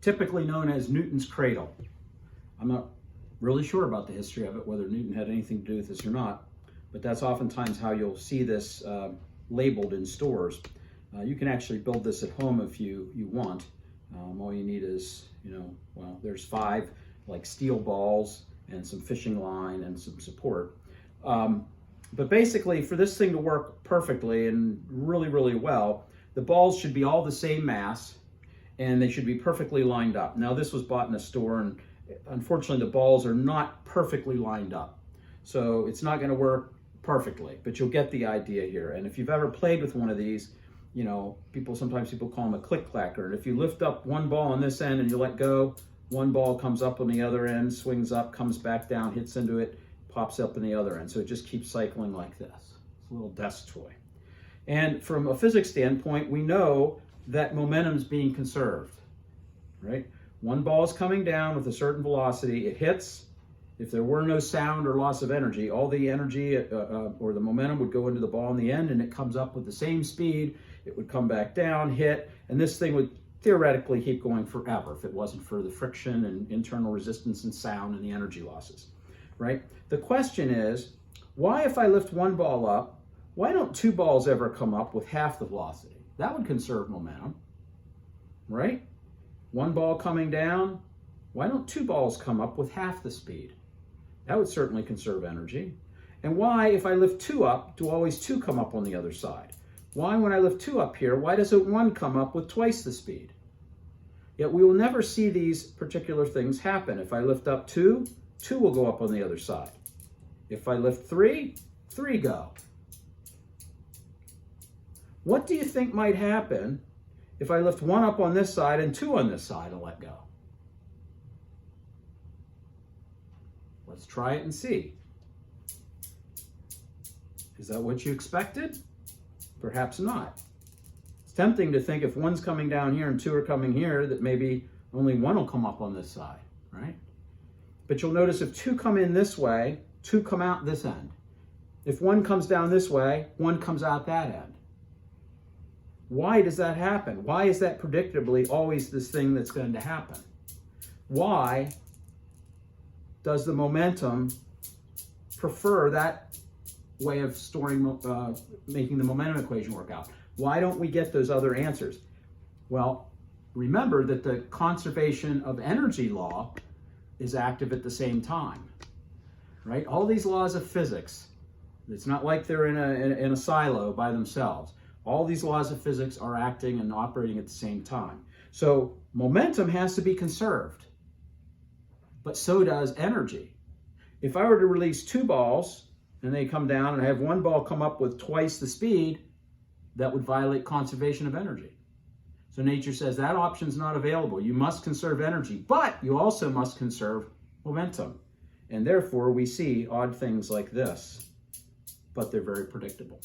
typically known as Newton's cradle. I'm not really sure about the history of it, whether Newton had anything to do with this or not, but that's oftentimes how you'll see this labeled in stores. You can actually build this at home if you want. All you need is, well, there's 5 like steel balls and some fishing line and some support. But basically, for this thing to work perfectly and really, really well, the balls should be all the same mass and they should be perfectly lined up. Now, this was bought in a store, and unfortunately, the balls are not perfectly lined up. So it's not going to work perfectly, but you'll get the idea here. And if you've ever played with one of these, sometimes people call them a click-clacker. And if you lift up one ball on this end and you let go, one ball comes up on the other end, swings up, comes back down, hits into it, pops up on the other end. So it just keeps cycling like this. It's a little desk toy. And from a physics standpoint, we know that momentum is being conserved, right? One ball is coming down with a certain velocity. It hits. If there were no sound or loss of energy, all the energy or the momentum would go into the ball in the end, and it comes up with the same speed. It would come back down, hit, and this thing would theoretically keep going forever if it wasn't for the friction and internal resistance and sound and the energy losses, right? The question is, why, if I lift one ball up, why don't 2 balls ever come up with half the velocity? That would conserve momentum, right? One ball coming down, why don't 2 balls come up with half the speed? That would certainly conserve energy. And why, if I lift 2 up, do always 2 come up on the other side? Why, when I lift 2 up here, why doesn't 1 come up with twice the speed? Yet we will never see these particular things happen. If I lift up 2, 2 will go up on the other side. If I lift 3, 3 go. What do you think might happen if I lift 1 up on this side and 2 on this side and let go? Let's try it and see. Is that what you expected? Perhaps not. It's tempting to think if 1's coming down here and 2 are coming here, that maybe only 1 will come up on this side, right? But you'll notice if 2 come in this way, 2 come out this end. If 1 comes down this way, 1 comes out that end. Why does that happen? Why is that predictably always this thing that's going to happen? Why does the momentum prefer that way of making the momentum equation work out? Why don't we get those other answers? Well, remember that the conservation of energy law is active at the same time, right? All these laws of physics, it's not like they're in a silo by themselves. All these laws of physics are acting and operating at the same time. So momentum has to be conserved, but so does energy. If I were to release 2 balls and they come down and I have 1 ball come up with twice the speed, that would violate conservation of energy. So nature says that option's not available. You must conserve energy, but you also must conserve momentum. And therefore we see odd things like this, but they're very predictable.